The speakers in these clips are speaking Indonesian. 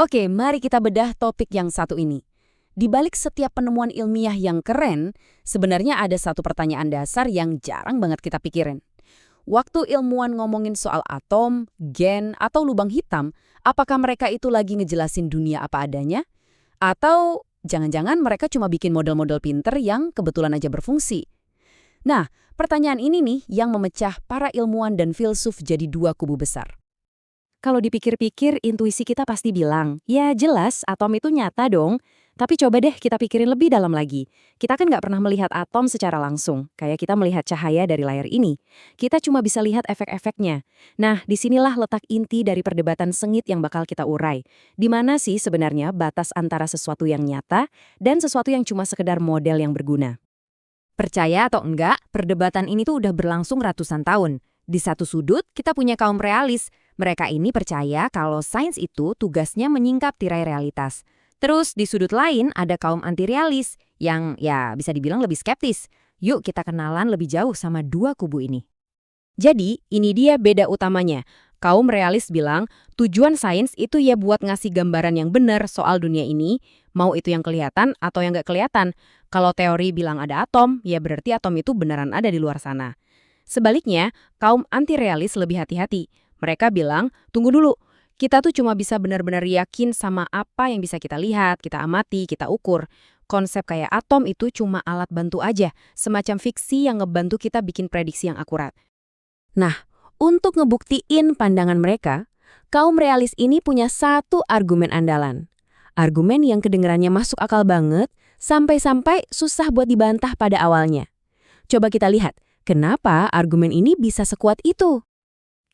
Oke, mari kita bedah topik yang satu ini. Di balik setiap penemuan ilmiah yang keren, sebenarnya ada satu pertanyaan dasar yang jarang banget kita pikirin. Waktu ilmuwan ngomongin soal atom, gen, atau lubang hitam, apakah mereka itu lagi ngejelasin dunia apa adanya? Atau jangan-jangan mereka cuma bikin model-model pinter yang kebetulan aja berfungsi? Nah, pertanyaan ini nih yang memecah para ilmuwan dan filsuf jadi dua kubu besar. Kalau dipikir-pikir, intuisi kita pasti bilang, ya jelas atom itu nyata dong. Tapi coba deh kita pikirin lebih dalam lagi. Kita kan nggak pernah melihat atom secara langsung, kayak kita melihat cahaya dari layar ini. Kita cuma bisa lihat efek-efeknya. Nah, disinilah letak inti dari perdebatan sengit yang bakal kita urai. Di mana sih sebenarnya batas antara sesuatu yang nyata dan sesuatu yang cuma sekedar model yang berguna? Percaya atau enggak, perdebatan ini tuh udah berlangsung ratusan tahun. Di satu sudut, kita punya kaum realis. Mereka ini percaya kalau sains itu tugasnya menyingkap tirai realitas. Terus di sudut lain ada kaum anti-realis yang ya bisa dibilang lebih skeptis. Yuk kita kenalan lebih jauh sama dua kubu ini. Jadi, ini dia beda utamanya. Kaum realis bilang, tujuan sains itu ya buat ngasih gambaran yang benar soal dunia ini, mau itu yang kelihatan atau yang nggak kelihatan. Kalau teori bilang ada atom, ya berarti atom itu beneran ada di luar sana. Sebaliknya, kaum anti-realis lebih hati-hati. Mereka bilang, tunggu dulu, kita tuh cuma bisa benar-benar yakin sama apa yang bisa kita lihat, kita amati, kita ukur. Konsep kayak atom itu cuma alat bantu aja, semacam fiksi yang ngebantu kita bikin prediksi yang akurat. Nah, untuk ngebuktiin pandangan mereka, kaum realis ini punya satu argumen andalan. Argumen yang kedengarannya masuk akal banget, sampai-sampai susah buat dibantah pada awalnya. Coba kita lihat, kenapa argumen ini bisa sekuat itu?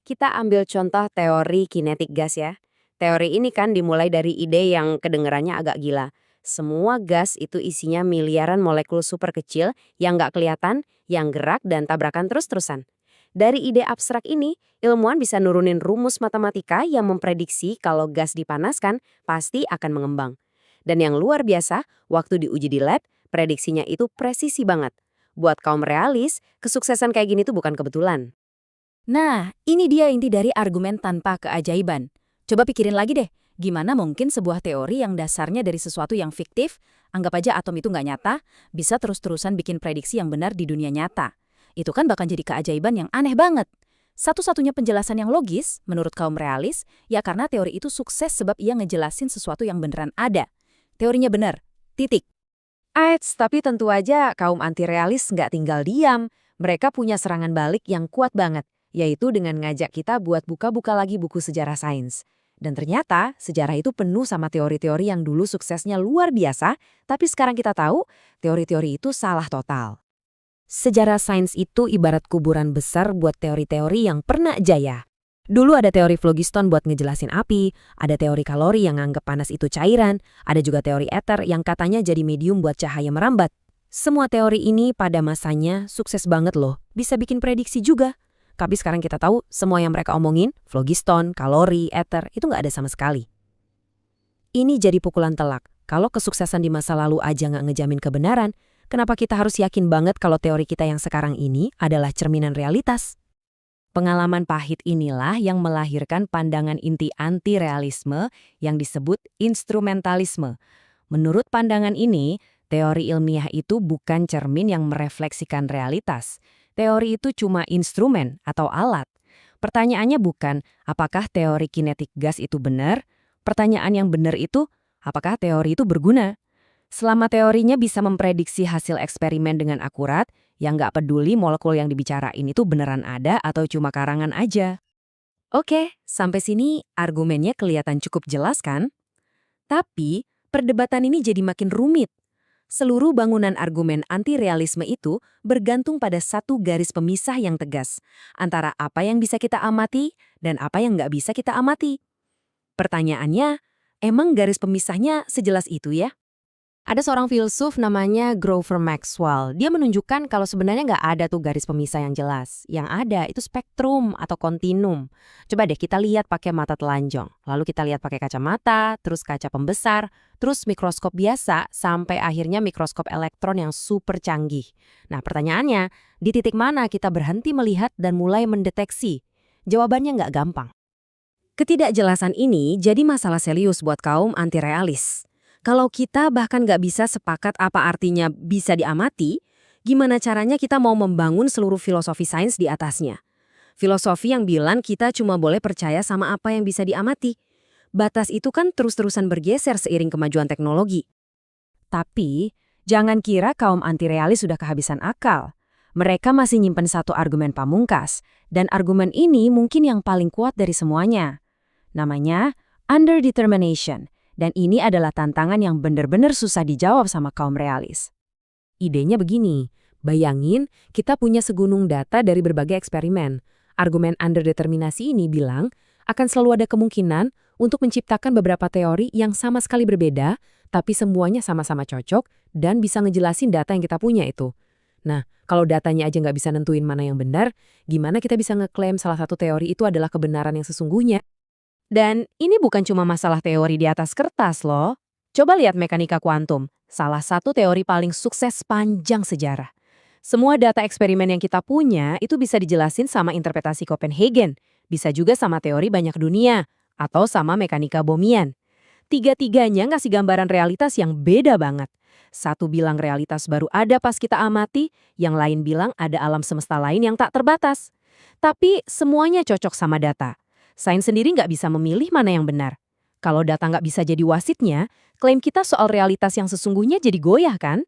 Kita ambil contoh teori kinetik gas ya. Teori ini kan dimulai dari ide yang kedengarannya agak gila. Semua gas itu isinya miliaran molekul super kecil yang nggak kelihatan, yang gerak dan tabrakan terus-terusan. Dari ide abstrak ini, ilmuwan bisa nurunin rumus matematika yang memprediksi kalau gas dipanaskan pasti akan mengembang. Dan yang luar biasa, waktu diuji di lab, prediksinya itu presisi banget. Buat kaum realis, kesuksesan kayak gini tuh bukan kebetulan. Nah, ini dia inti dari argumen tanpa keajaiban. Coba pikirin lagi deh, gimana mungkin sebuah teori yang dasarnya dari sesuatu yang fiktif, anggap aja atom itu nggak nyata, bisa terus-terusan bikin prediksi yang benar di dunia nyata. Itu kan bakal jadi keajaiban yang aneh banget. Satu-satunya penjelasan yang logis, menurut kaum realis, ya karena teori itu sukses sebab ia ngejelasin sesuatu yang beneran ada. Teorinya benar, titik. Tapi tentu aja kaum anti-realis nggak tinggal diam. Mereka punya serangan balik yang kuat banget, yaitu dengan ngajak kita buat buka-buka lagi buku sejarah sains. Dan ternyata sejarah itu penuh sama teori-teori yang dulu suksesnya luar biasa, tapi sekarang kita tahu teori-teori itu salah total. Sejarah sains itu ibarat kuburan besar buat teori-teori yang pernah jaya. Dulu ada teori phlogiston buat ngejelasin api, ada teori kalori yang nganggep panas itu cairan, ada juga teori ether yang katanya jadi medium buat cahaya merambat. Semua teori ini pada masanya sukses banget loh, bisa bikin prediksi juga. Tapi sekarang kita tahu semua yang mereka omongin, phlogiston, kalori, ether, itu nggak ada sama sekali. Ini jadi pukulan telak. Kalau kesuksesan di masa lalu aja nggak ngejamin kebenaran, kenapa kita harus yakin banget kalau teori kita yang sekarang ini adalah cerminan realitas? Pengalaman pahit inilah yang melahirkan pandangan inti anti-realisme yang disebut instrumentalisme. Menurut pandangan ini, teori ilmiah itu bukan cermin yang merefleksikan realitas. Teori itu cuma instrumen atau alat. Pertanyaannya bukan apakah teori kinetik gas itu benar. Pertanyaan yang benar itu apakah teori itu berguna. Selama teorinya bisa memprediksi hasil eksperimen dengan akurat, yang nggak peduli molekul yang dibicarain itu beneran ada atau cuma karangan aja. Oke, sampai sini argumennya kelihatan cukup jelas kan? Tapi, perdebatan ini jadi makin rumit. Seluruh bangunan argumen anti-realisme itu bergantung pada satu garis pemisah yang tegas, antara apa yang bisa kita amati dan apa yang nggak bisa kita amati. Pertanyaannya, emang garis pemisahnya sejelas itu ya? Ada seorang filsuf namanya Grover Maxwell. Dia menunjukkan kalau sebenarnya nggak ada tuh garis pemisah yang jelas. Yang ada itu spektrum atau kontinum. Coba deh kita lihat pakai mata telanjang. Lalu kita lihat pakai kacamata, terus kaca pembesar, terus mikroskop biasa, sampai akhirnya mikroskop elektron yang super canggih. Nah pertanyaannya, di titik mana kita berhenti melihat dan mulai mendeteksi? Jawabannya nggak gampang. Ketidakjelasan ini jadi masalah serius buat kaum anti-realis. Kalau kita bahkan nggak bisa sepakat apa artinya bisa diamati, gimana caranya kita mau membangun seluruh filosofi sains di atasnya? Filosofi yang bilang kita cuma boleh percaya sama apa yang bisa diamati. Batas itu kan terus-terusan bergeser seiring kemajuan teknologi. Tapi, jangan kira kaum anti-realis sudah kehabisan akal. Mereka masih nyimpen satu argumen pamungkas, dan argumen ini mungkin yang paling kuat dari semuanya. Namanya underdetermination, dan ini adalah tantangan yang benar-benar susah dijawab sama kaum realis. Idenya begini, bayangin kita punya segunung data dari berbagai eksperimen. Argumen underdeterminasi ini bilang akan selalu ada kemungkinan untuk menciptakan beberapa teori yang sama sekali berbeda, tapi semuanya sama-sama cocok dan bisa ngejelasin data yang kita punya itu. Nah, kalau datanya aja nggak bisa nentuin mana yang benar, gimana kita bisa ngeklaim salah satu teori itu adalah kebenaran yang sesungguhnya? Dan ini bukan cuma masalah teori di atas kertas loh. Coba lihat mekanika kuantum, salah satu teori paling sukses sepanjang sejarah. Semua data eksperimen yang kita punya itu bisa dijelasin sama interpretasi Copenhagen, bisa juga sama teori banyak dunia, atau sama mekanika bomian. Tiga-tiganya ngasih gambaran realitas yang beda banget. Satu bilang realitas baru ada pas kita amati, yang lain bilang ada alam semesta lain yang tak terbatas. Tapi semuanya cocok sama data. Sains sendiri nggak bisa memilih mana yang benar. Kalau data nggak bisa jadi wasitnya, klaim kita soal realitas yang sesungguhnya jadi goyah kan?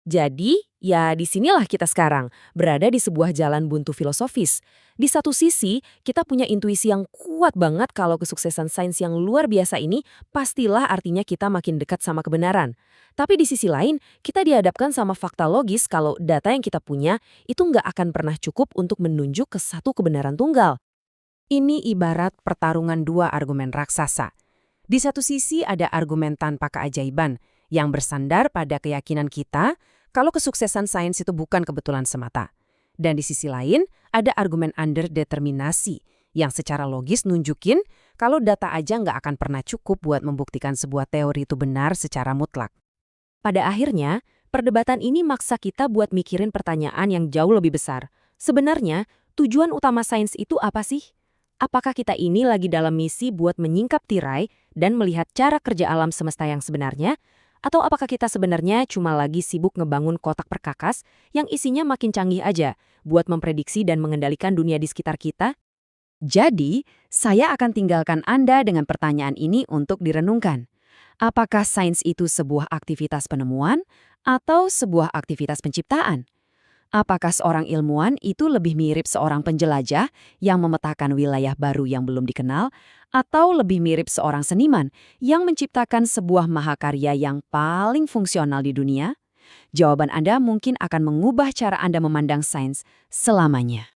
Jadi, ya disinilah kita sekarang, berada di sebuah jalan buntu filosofis. Di satu sisi, kita punya intuisi yang kuat banget kalau kesuksesan sains yang luar biasa ini pastilah artinya kita makin dekat sama kebenaran. Tapi di sisi lain, kita dihadapkan sama fakta logis kalau data yang kita punya itu nggak akan pernah cukup untuk menunjuk ke satu kebenaran tunggal. Ini ibarat pertarungan dua argumen raksasa. Di satu sisi ada argumen tanpa keajaiban yang bersandar pada keyakinan kita kalau kesuksesan sains itu bukan kebetulan semata. Dan di sisi lain ada argumen underdeterminasi yang secara logis nunjukin kalau data aja nggak akan pernah cukup buat membuktikan sebuah teori itu benar secara mutlak. Pada akhirnya, perdebatan ini maksa kita buat mikirin pertanyaan yang jauh lebih besar. Sebenarnya, tujuan utama sains itu apa sih? Apakah kita ini lagi dalam misi buat menyingkap tirai dan melihat cara kerja alam semesta yang sebenarnya? Atau apakah kita sebenarnya cuma lagi sibuk ngebangun kotak perkakas yang isinya makin canggih aja buat memprediksi dan mengendalikan dunia di sekitar kita? Jadi, saya akan tinggalkan Anda dengan pertanyaan ini untuk direnungkan. Apakah sains itu sebuah aktivitas penemuan atau sebuah aktivitas penciptaan? Apakah seorang ilmuwan itu lebih mirip seorang penjelajah yang memetakan wilayah baru yang belum dikenal, atau lebih mirip seorang seniman yang menciptakan sebuah mahakarya yang paling fungsional di dunia? Jawaban Anda mungkin akan mengubah cara Anda memandang sains selamanya.